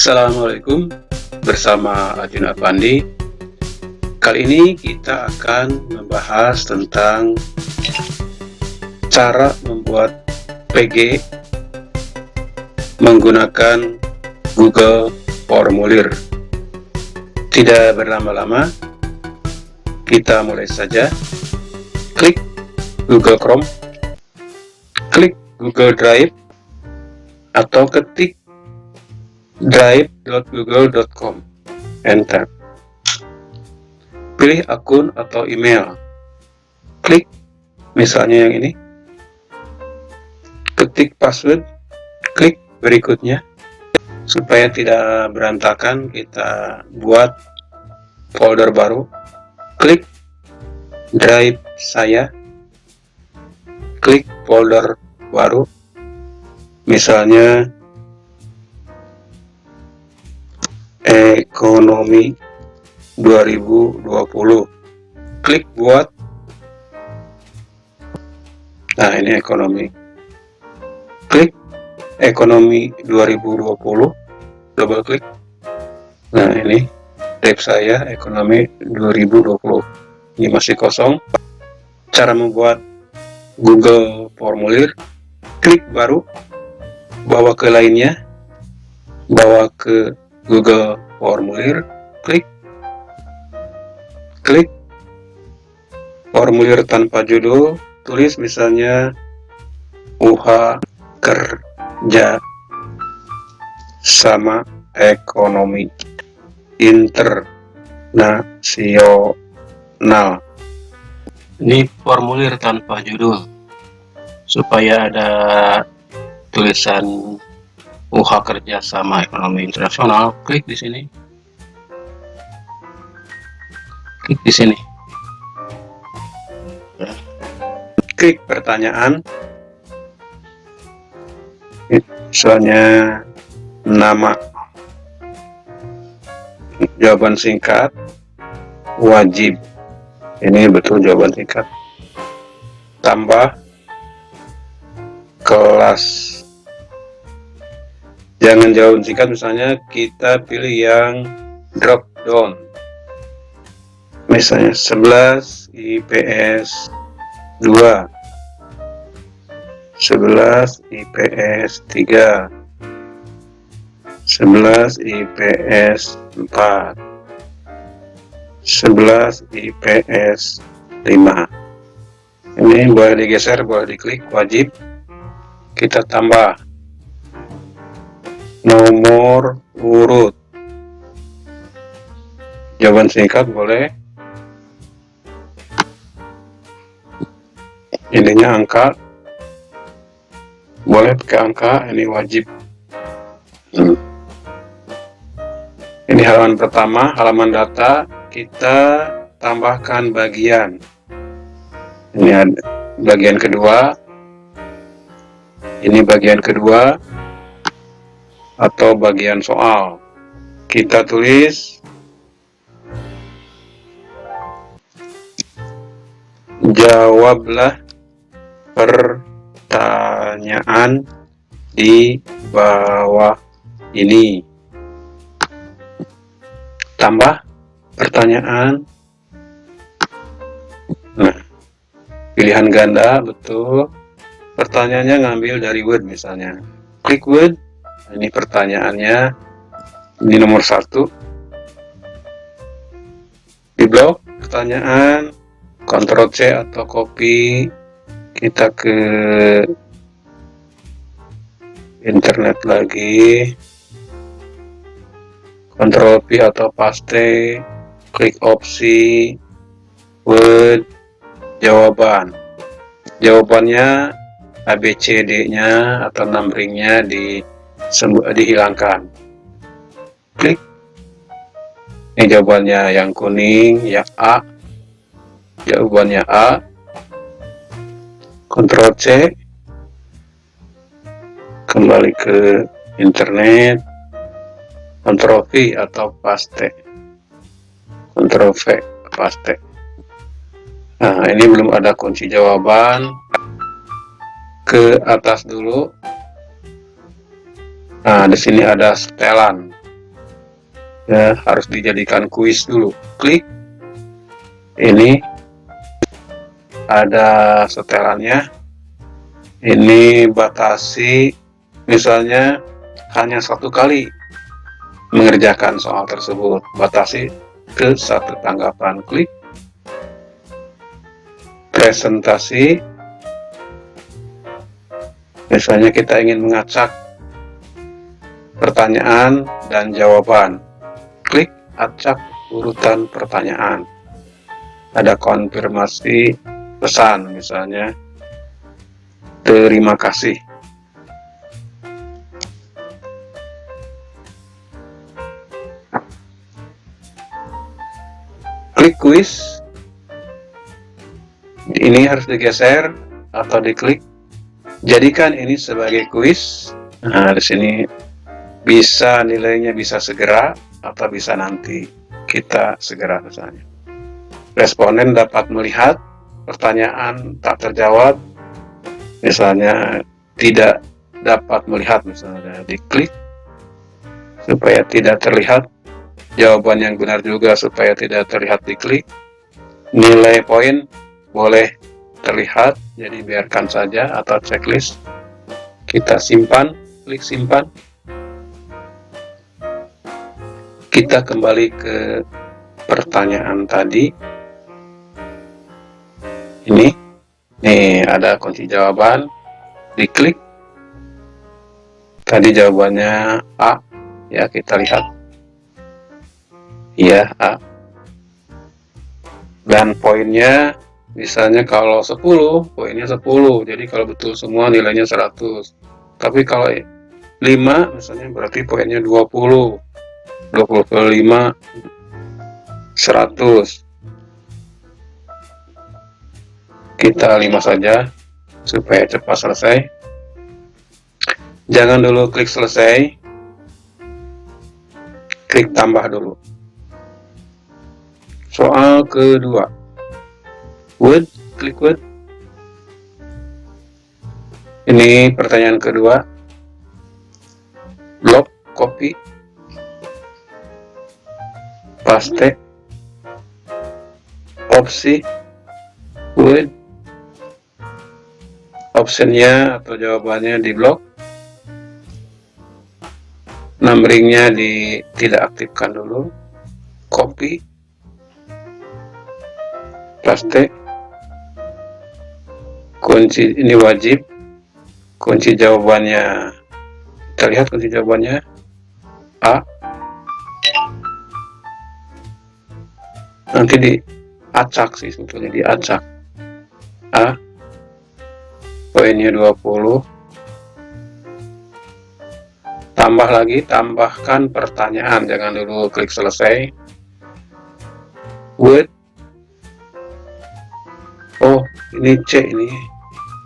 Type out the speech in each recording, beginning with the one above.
Assalamualaikum, bersama Arjun Apandi. Kali ini kita akan membahas tentang cara membuat PG menggunakan Google Formulir. Tidak berlama-lama, kita mulai saja. Klik Google Chrome, klik Google Drive, atau ketik drive.google.com, enter. Pilih akun atau email, klik misalnya yang ini, ketik password, klik berikutnya. Supaya tidak berantakan, kita buat folder baru, klik drive saya, klik folder baru, misalnya ekonomi 2020, klik buat. Nah, ini ekonomi, klik ekonomi 2020, double klik. Nah, ini tab saya ekonomi 2020, ini masih kosong. Cara membuat Google Formulir, klik baru, bawa ke lainnya, bawa ke Google Formulir, klik formulir tanpa judul, tulis misalnya UH kerja sama ekonomi internasional. Ini formulir tanpa judul, supaya ada tulisan UH kerja sama ekonomi internasional. Klik di sini, klik di sini, klik pertanyaan, misalnya nama, jawaban singkat, wajib, ini betul jawaban singkat, tambah, kelas. Jangan jawaban singkat, misalnya kita pilih yang drop down, misalnya 11 IPS 2, 11 IPS 3, 11 IPS 4, 11 IPS 5. Ini boleh digeser, boleh diklik, wajib. Kita tambah nomor urut, jawaban singkat boleh, ininya angka, boleh pakai angka, ini wajib. Ini halaman pertama, halaman data, kita tambahkan bagian. Ini ada bagian kedua, ini bagian kedua, atau bagian soal. Kita tulis jawablah pertanyaan di bawah ini. Tambah pertanyaan. Nah, pilihan ganda, betul. Pertanyaannya ngambil dari Word misalnya. Klik Word. Ini pertanyaannya, ini nomor 1. Di blok pertanyaan, Ctrl C atau copy, kita ke internet lagi, Ctrl V atau paste, klik opsi, Word, jawaban. Jawabannya ABCD-nya atau numbering-nya dihilangkan. Klik. Ini jawabannya yang kuning, ya A. Jawabannya A. Ctrl C. Kembali ke internet. Ctrl V atau paste. Ctrl V, paste. Nah, ini belum ada kunci jawaban. Ke atas dulu. Nah, di sini ada setelan. ya, harus dijadikan kuis dulu. Klik ini, ada setelannya. Ini batasi, misalnya hanya 1 kali mengerjakan soal tersebut, batasi ke 1 tanggapan. Klik presentasi, misalnya kita ingin mengacak pertanyaan dan jawaban. Klik acak urutan pertanyaan. Ada konfirmasi pesan, misalnya terima kasih. Klik kuis. Ini harus digeser atau diklik. Jadikan ini sebagai kuis. Nah, di sini bisa nilainya bisa segera atau bisa nanti. Kita segera misalnya. Responden dapat melihat pertanyaan tak terjawab, misalnya tidak dapat melihat, misalnya diklik supaya tidak terlihat. Jawaban yang benar juga supaya tidak terlihat, diklik. Nilai poin boleh terlihat, jadi biarkan saja, atau checklist. Kita simpan, klik simpan. Kita kembali ke pertanyaan tadi. Ini nih ada kunci jawaban, diklik. Tadi jawabannya A, ya kita lihat. Iya, A. Dan poinnya misalnya kalau 10, poinnya 10. Jadi kalau betul semua nilainya 100. Tapi kalau 5 misalnya berarti poinnya 20. 20 ke 5 100. Kita 5 saja supaya cepat selesai. Jangan dulu klik selesai. Klik tambah dulu. Soal kedua. Word, klik Word. Ini pertanyaan kedua. Blok, copy, paste, opsi, Word. Optionnya atau jawabannya di blok. Numberingnya tidak aktifkan dulu. Copy, paste. Kunci ini wajib. Kunci jawabannya, kita lihat kunci jawabannya A. Nanti diacak sih, sebetulnya diacak. A. Poinnya 20. Tambah lagi, tambahkan pertanyaan, jangan dulu klik selesai. Word. Oh, ini C, ini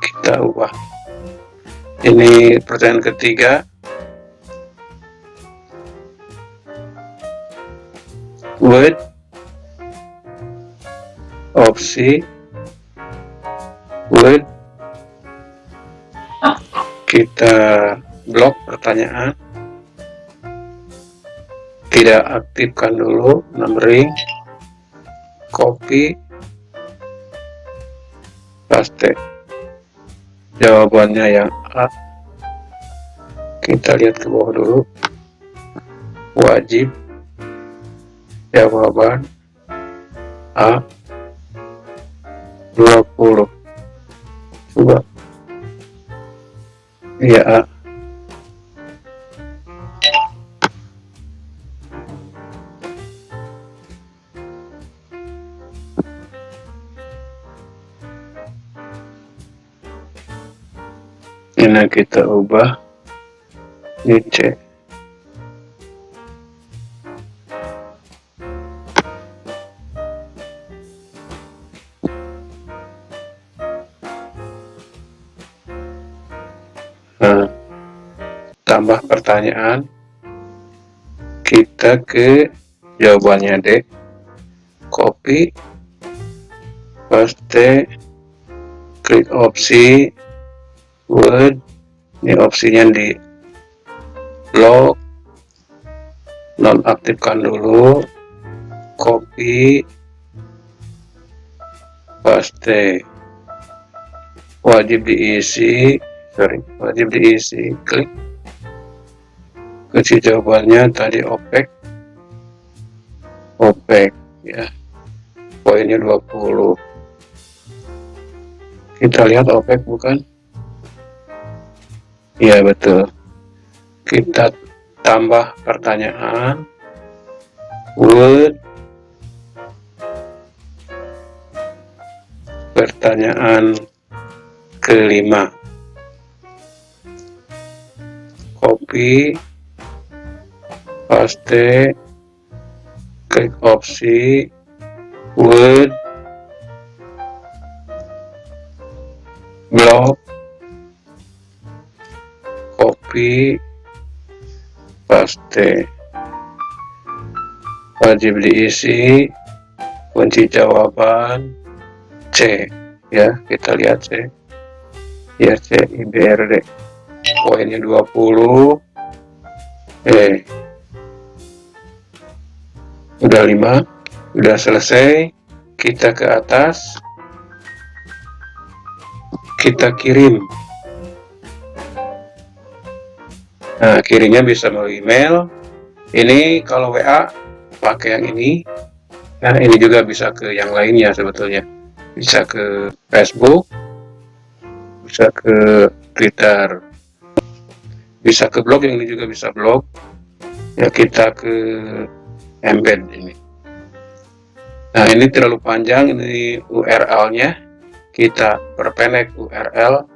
kita ubah. Ini pertanyaan ketiga. Word. Opsi. Word. Kita blok pertanyaan. Tidak aktifkan dulu numbering. Copy, paste. Jawabannya yang A. Kita lihat ke bawah dulu. Wajib. Jawaban A. 20. Coba. Iya, A. Ini kita ubah di C. Nah, tambah pertanyaan, kita ke jawabannya D. Copy, paste, klik opsi Word. Ini opsinya di blok, nonaktifkan dulu, copy, paste, wajib diisi, klik kunci jawabannya tadi OPEC ya, poinnya 20. Kita lihat OPEC bukan? Iya betul. Kita tambah pertanyaan, word, pertanyaan kelima, copy, paste, klik opsi, word, blok, copy, paste, wajib diisi, kunci jawaban C ya, kita lihat C ya, C IBRD, poinnya 20. Udah 5, udah selesai. Kita ke atas, kita kirim. Nah, kirimnya bisa melalui email. Ini kalau WA pakai yang ini. Nah, ini juga bisa ke yang lainnya sebetulnya. Bisa ke Facebook, bisa ke Twitter, bisa ke blog, yang ini juga bisa blog. Ya, kita ke embed ini. Nah, ini terlalu panjang, ini URL-nya. Kita perpendek URL,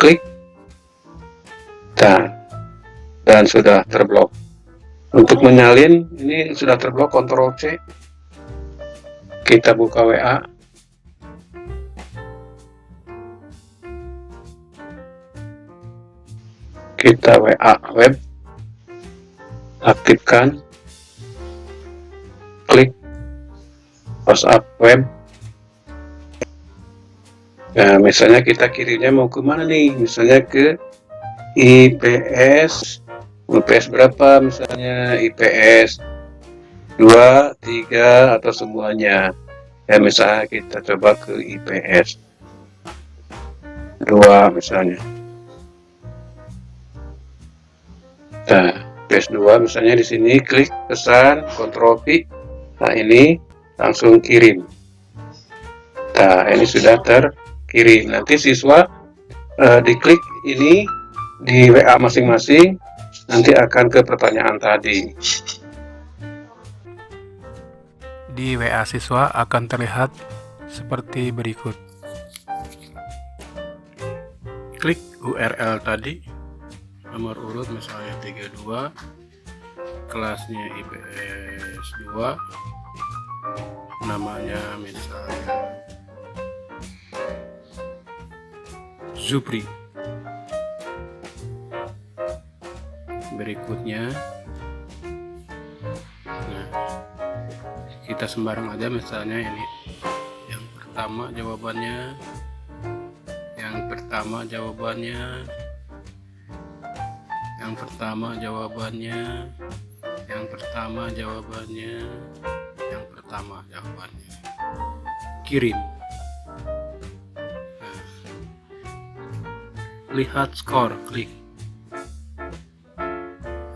klik, dan sudah terblok. Untuk menyalin, ini sudah terblok, Ctrl C. Kita buka WA. Kita WA web, aktifkan, klik WhatsApp web. Nah, misalnya kita kirimnya mau ke mana nih? Misalnya ke IPS berapa? Misalnya IPS 2, 3 atau semuanya. Ya, misalnya kita coba ke IPS 2 misalnya. Nah, IPS 2 misalnya di sini, klik pesan, Ctrl V. Nah, ini langsung kirim. Nah, ini sudah terkirim. Nanti siswa diklik ini di WA masing-masing, nanti akan ke pertanyaan tadi. Di WA siswa akan terlihat seperti berikut. Klik URL tadi, nomor urut misalnya 32, kelasnya IPS 2, namanya misalnya Zupri. Berikutnya, nah, kita sembarang aja, misalnya ini yang pertama jawabannya, yang pertama jawabannya, yang pertama jawabannya, yang pertama jawabannya, yang pertama jawabannya. Kirim. Nah, lihat skor, klik.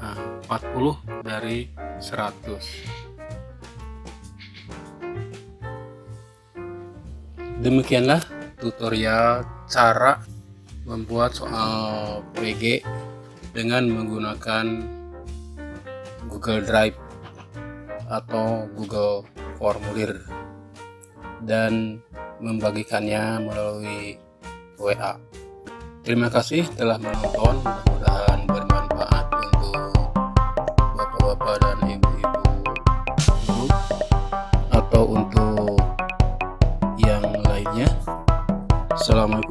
Nah, 40 dari 100. Demikianlah tutorial cara membuat soal PG dengan menggunakan Google Drive atau Google Formulir dan membagikannya melalui WA. Terima kasih telah menonton, mudah-mudahan bermanfaat untuk bapak-bapak dan ibu-ibu guru atau untuk yang lainnya. Assalamualaikum